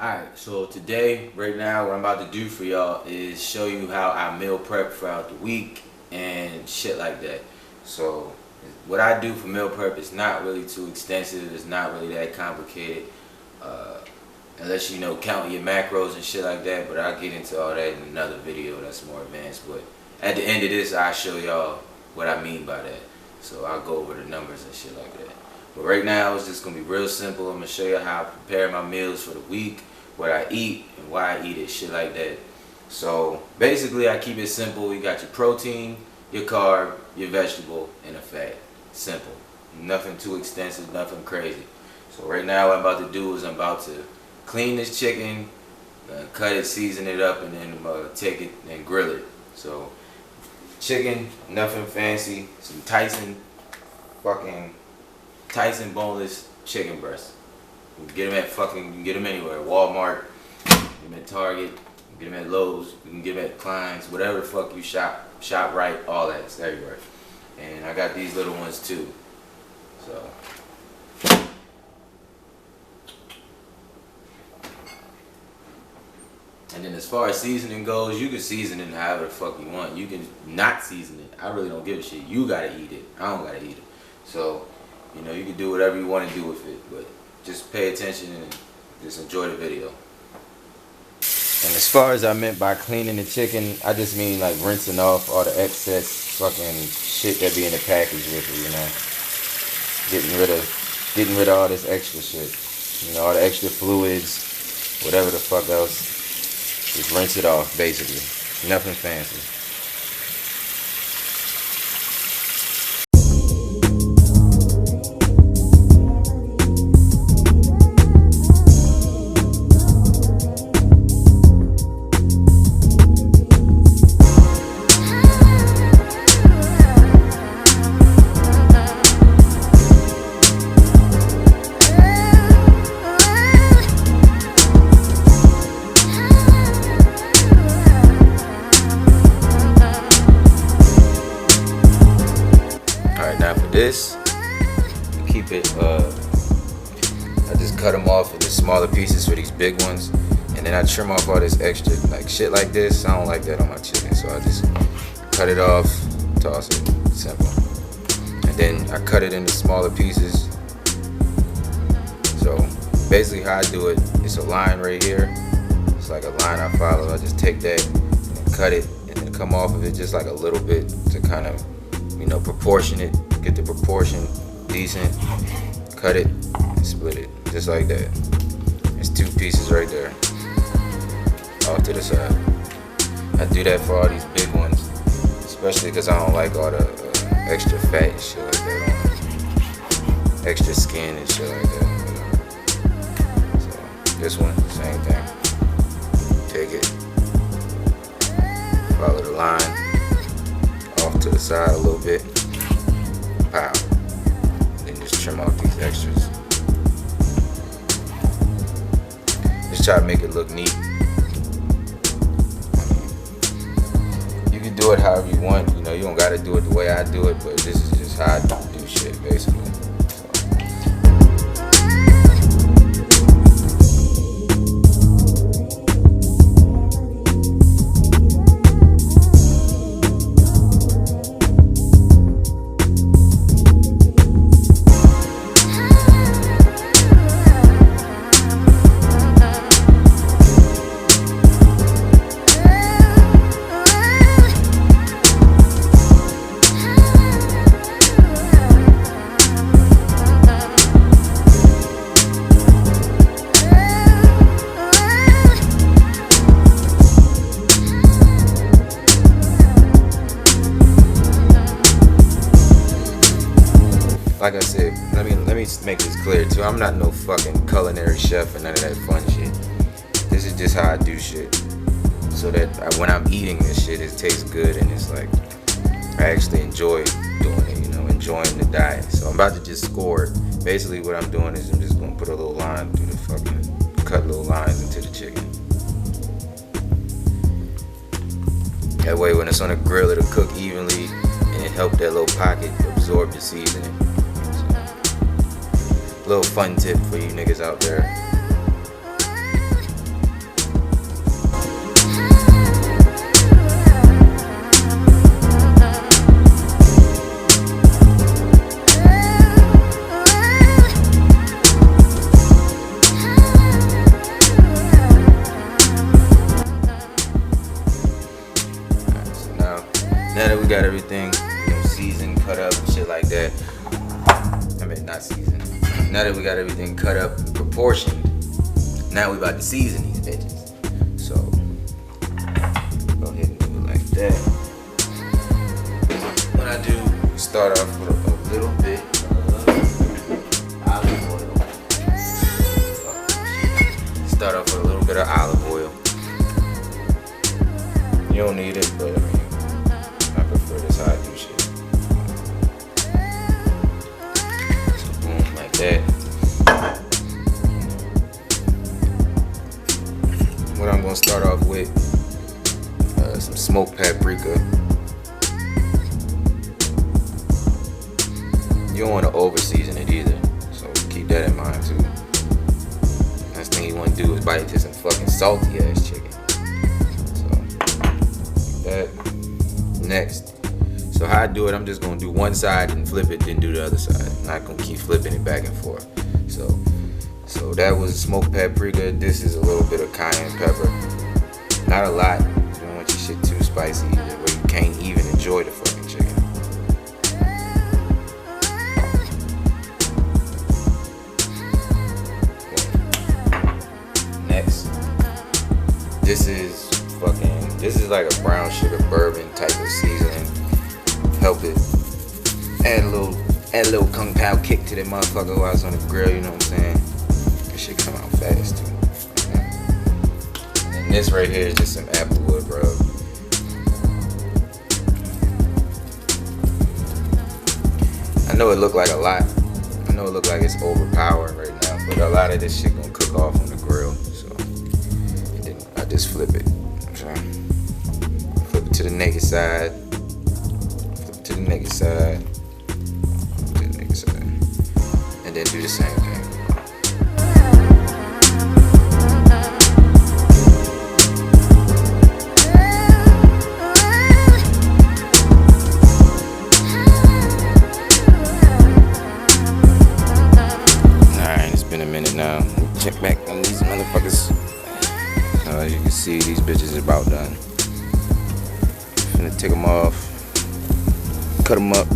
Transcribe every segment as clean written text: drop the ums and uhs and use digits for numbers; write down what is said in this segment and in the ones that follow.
Alright, so today, right now, what I'm about to do for y'all is show you how I meal prep throughout the week and shit like that. So, what I do for meal prep is not really too extensive, it's not really that complicated. Unless you know counting your macros and shit like that, but I'll get into all that in another video that's more advanced. But at the end of this, I'll show y'all what I mean by that. So I'll go over the numbers and shit like that. But right now, it's just gonna be real simple. I'm gonna show you how I prepare my meals for the week, what I eat, and why I eat it, shit like that. So basically, I keep it simple. You got your protein, your carb, your vegetable, and a fat. Simple. Nothing too extensive, nothing crazy. So right now, what I'm about to do is I'm about to clean this chicken, cut it, season it up, and then take it and grill it. So chicken, nothing fancy. Some Tyson boneless chicken breasts. You can get them you can get them anywhere. Walmart, you can get them at Target, you can get them at Lowe's, you can get them at Klein's, whatever the fuck you shop. ShopRite, all that, it's everywhere. And I got these little ones too. So and then as far as seasoning goes, you can season it however the fuck you want. You can not season it. I really don't give a shit. You gotta eat it. I don't gotta eat it. So, you know, you can do whatever you want to do with it. But just pay attention and just enjoy the video. And as far as I meant by cleaning the chicken, I just mean like rinsing off all the excess fucking shit that be in the package with it, you know. Getting rid of all this extra shit. You know, all the extra fluids, whatever the fuck else. Just rinse it off, basically. Nothing fancy. This, keep it, I just cut them off into smaller pieces for these big ones, and then I trim off all this extra, like shit like this. I don't like that on my chicken, so I just cut it off, toss it, simple. And then I cut it into smaller pieces. So basically how I do it, it's a line right here. It's like a line I follow. I just take that and cut it, and then come off of it just like a little bit to kind of, you know, proportion it. Get the proportion decent, cut it, and split it, just like that. It's two pieces right there, off to the side. I do that for all these big ones, especially because I don't like all the extra fat and shit like that on it. Extra skin and shit like that. So this one, same thing. Take it, follow the line, off to the side a little bit. Pow. Then just trim off these extras. Just try to make it look neat. You can do it however you want. You know, you don't gotta do it the way I do it, but this is just how I do shit, basically. Like I said, let me make this clear too. I'm not no fucking culinary chef or none of that fun shit. This is just how I do shit, so that when I'm eating this shit, it tastes good and it's like I actually enjoy doing it. You know, enjoying the diet. So I'm about to just score it. Basically, what I'm doing is I'm just gonna put a little line through the fucking, cut little lines into the chicken. That way, when it's on the grill, it'll cook evenly and help that little pocket absorb the seasoning. Little fun tip for you niggas out there. everything, seasoned, cut up, and shit like that. I mean, not seasoned. Now that we got everything cut up and proportioned, now we about to season these bitches. So, go ahead and do it like that. What I do, start off with a little bit of olive oil. Start off with a little bit of olive oil. You don't need it, but I mean, I prefer this how I do shit. So boom, like that. What I'm gonna start off with, some smoked paprika. You don't want to over season it either, so keep that in mind too. Last thing you want to do is bite into some fucking salty ass chicken. So that next. So how I do it, I'm just gonna do one side and flip it, then do the other side. I'm not gonna keep flipping it back and forth. So that was smoked paprika. This is a little bit of cayenne pepper. Not a lot. You don't want your shit too spicy either, where you can't even enjoy the fucking chicken. Next, this is like a brown sugar bourbon type of seasoning. Help it add a little kung pao kick to that motherfucker while it's on the grill. You know what I'm saying? This shit come out fast too. And this right here is just some applewood rub. I know it look like a lot. I know it look like it's overpowering right now, but a lot of this shit gonna cook off on the grill. So then I just flip it. So, flip it to the naked side. Flip it to the naked side. To the naked side. And then do the same thing. Check back on these motherfuckers. As you can see, these bitches is about done. Finna take them off, cut them up,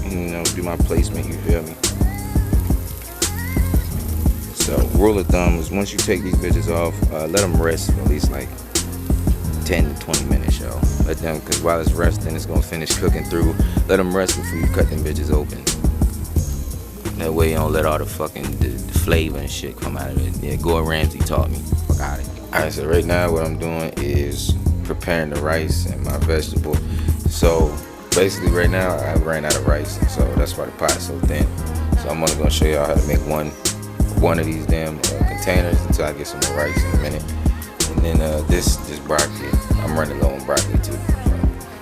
and, do my placement, you feel me? So, rule of thumb is once you take these bitches off, let them rest for at least like 10 to 20 minutes, yo. Let them, cause while it's resting, it's gonna finish cooking through. Let them rest before you cut them bitches open. That way you don't let all the fucking the flavor and shit come out of it. Yeah, Gordon Ramsay taught me. Fuck out of here. Alright, so right now what I'm doing is preparing the rice and my vegetable. So basically right now I ran out of rice, so that's why the pot is so thin. So I'm only gonna show y'all how to make one of these damn containers until I get some more rice in a minute. And then this broccoli, I'm running low on broccoli too. So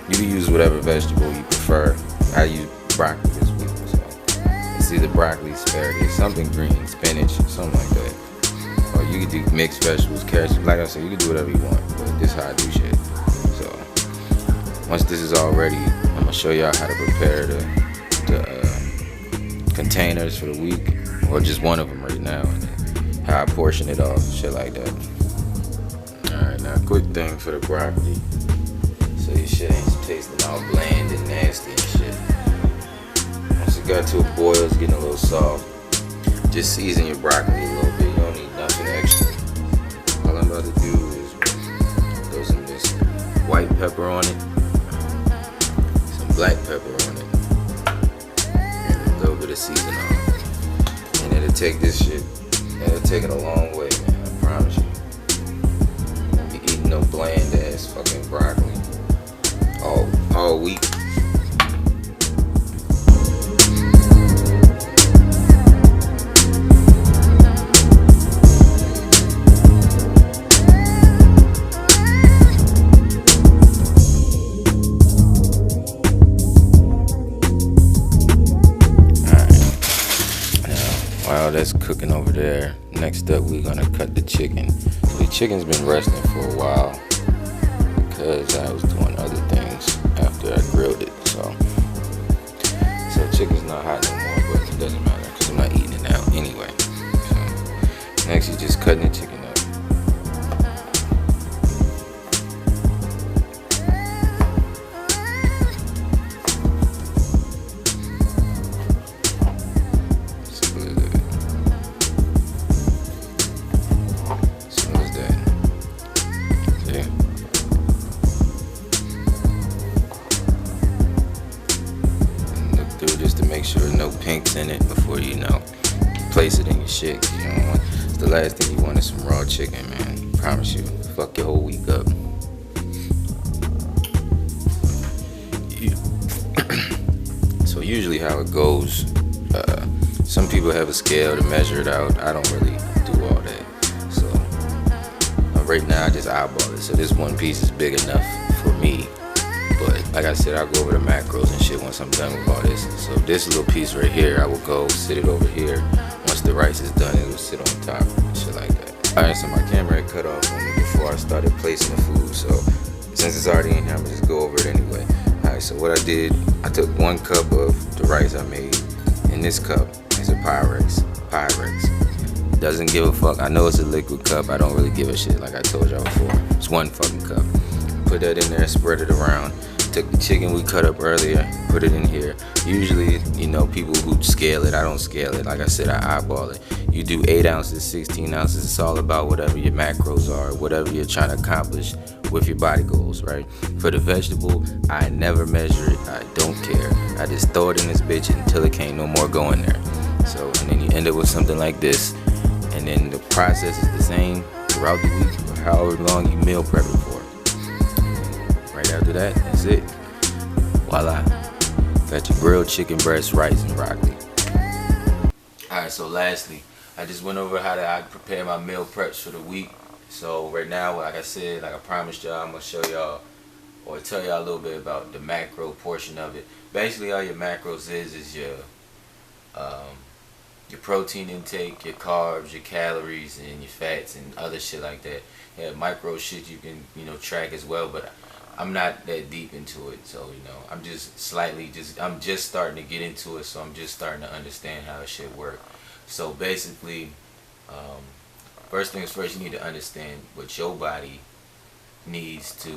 you can use whatever vegetable you prefer. I use broccoli this week. It's either broccoli, asparagus, something green, spinach, something like that. Or you can do mixed vegetables, carrots. Like I said, you can do whatever you want, but this is how I do shit. So once this is all ready, I'm gonna show y'all how to prepare the containers for the week, or just one of them right now, and how I portion it off, shit like that. Alright, now quick thing for the broccoli, so your shit ain't tasting all bland and nasty and shit. Once it got to a boil, it's getting a little soft. Just season your broccoli a little bit. You don't need nothing extra. All I'm about to do is throw some of this white pepper on it, some black pepper on it, and a little bit of seasoning on it. And it'll take this shit, it'll take it a long way, man. I promise you. You won't be eating no bland ass fucking broccoli all week. While that's cooking over there, next up we're gonna cut the chicken. So the chicken's been resting for a while because I was doing other things after I grilled it. So chicken's not hot no more, but it doesn't matter because I'm not eating it now anyway. So next you're just cutting the chicken up. shit. 'Cause you don't want, the last thing you want is some raw chicken, man. Promise you, fuck your whole week up. So usually how it goes, some people have a scale to measure it out. I don't really do all that. So right now I just eyeball it. So this one piece is big enough for me. But like I said, I'll go over the macros and shit once I'm done with all this. So this little piece right here, I will go sit it over here. Once the rice is done, it will sit on top and shit like that. Alright, so my camera had cut off on me before I started placing the food. So since it's already in here, I'm gonna just go over it anyway. Alright, so what I did, I took 1 cup of the rice I made. In this cup is a Pyrex. Doesn't give a fuck. I know it's a liquid cup. I don't really give a shit like I told y'all before. It's 1 fucking cup. Put that in there, spread it around. Took the chicken we cut up earlier, put it in here. Usually, you know, people who scale it, I don't scale it. Like I said, I eyeball it. You do 8 ounces, 16 ounces. It's all about whatever your macros are, whatever you're trying to accomplish with your body goals, right? For the vegetable, I never measure it. I don't care. I just throw it in this bitch until it can't no more go in there. So, and then you end up with something like this. And then the process is the same throughout the week, or however long you meal prep it for. Right after that, that's it. Voila. Got your grilled chicken breast, rice, and broccoli. Alright, so lastly, I just went over how I prepare my meal preps for the week. So right now, like I said, like I promised y'all, I'm going to show y'all or tell y'all a little bit about the macro portion of it. Basically, all your macros is your protein intake, your carbs, your calories, and your fats, and other shit like that. Yeah, micro shit you can, you know, track as well, but I'm not that deep into it, so you know, I'm just starting to get into it, so I'm just starting to understand how it should work. So basically, first things first, you need to understand what your body needs to,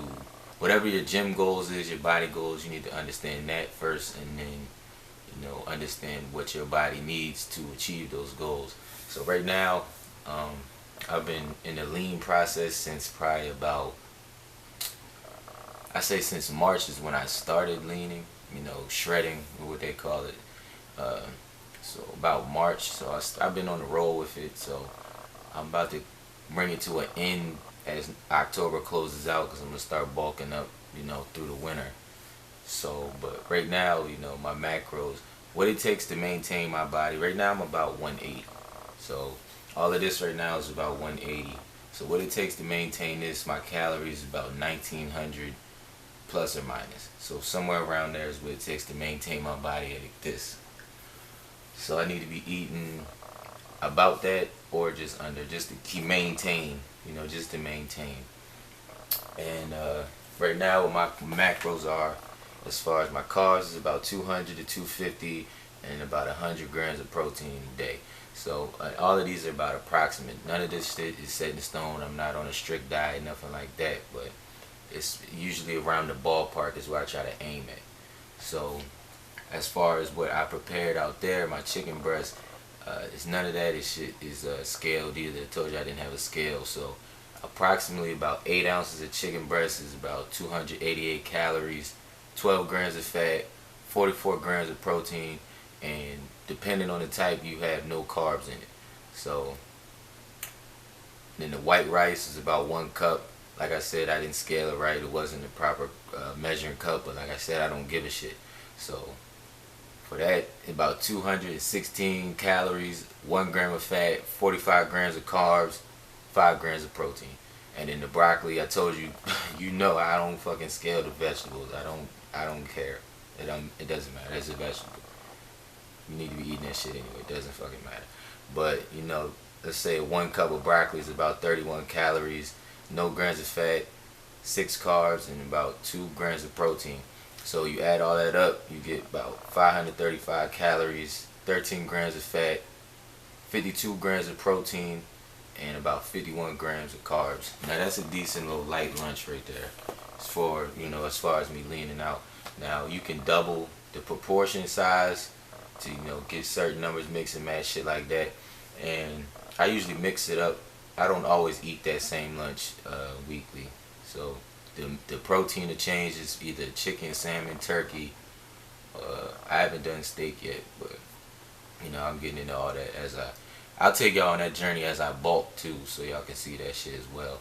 whatever your gym goals is, your body goals, you need to understand that first, and then, you know, understand what your body needs to achieve those goals. So right now, I've been in the lean process since probably about, I say since March is when I started leaning, you know, shredding, what they call it. So about March, so I've been on the roll with it. So I'm about to bring it to an end as October closes out, because I'm gonna start bulking up, you know, through the winter. So, but right now, you know, my macros, what it takes to maintain my body. Right now, I'm about 180. So all of this right now is about 180. So what it takes to maintain this, my calories is about 1900. Plus or minus. So somewhere around there is what it takes to maintain my body like this. So I need to be eating about that or just under, just to keep maintain, you know, just to maintain. And right now what my macros are, as far as my carbs, is about 200 to 250 and about 100 grams of protein a day. So all of these are about approximate. None of this shit is set in stone. I'm not on a strict diet, nothing like that, but it's usually around the ballpark is where I try to aim at. So as far as what I prepared out there, my chicken breast, it's none of that. Shit is scaled either. I told you I didn't have a scale. So approximately about 8 ounces of chicken breast is about 288 calories, 12 grams of fat, 44 grams of protein, and depending on the type, you have no carbs in it. So then the white rice is about 1 cup. Like I said, I didn't scale it right. It wasn't the proper measuring cup, but like I said, I don't give a shit. So for that, about 216 calories, 1 gram of fat, 45 grams of carbs, 5 grams of protein. And then the broccoli, I told you, you know, I don't fucking scale the vegetables. I don't care. It doesn't matter. It's a vegetable. You need to be eating that shit anyway. It doesn't fucking matter. But you know, let's say 1 cup of broccoli is about 31 calories. No grams of fat, 6 carbs, and about 2 grams of protein. So you add all that up, you get about 535 calories, 13 grams of fat, 52 grams of protein, and about 51 grams of carbs. Now that's a decent little light lunch right there. For, you know, as far as me leaning out. Now you can double the proportion size to, you know, get certain numbers, mix and match, shit like that. And I usually mix it up. I don't always eat that same lunch weekly. So the protein to change is either chicken, salmon, turkey. I haven't done steak yet, but you know, I'm getting into all that I'll take y'all on that journey as I bulk too, so y'all can see that shit as well.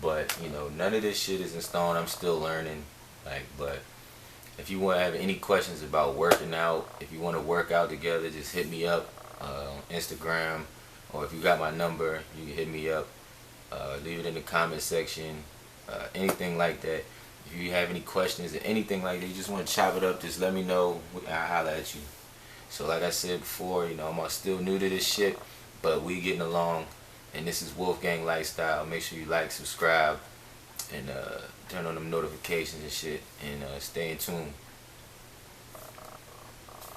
But you know, none of this shit is in stone. I'm still learning. Like, but if you want to have any questions about working out, if you want to work out together, just hit me up on Instagram, or if you got my number, you can hit me up. Leave it in the comment section. Anything like that. If you have any questions or anything like that, you just want to chop it up, just let me know. I'll holler at you. So like I said before, you know, I'm still new to this shit, but we getting along. And this is Wolfgang Lifestyle. Make sure you like, subscribe, and turn on them notifications and shit, and stay in tune.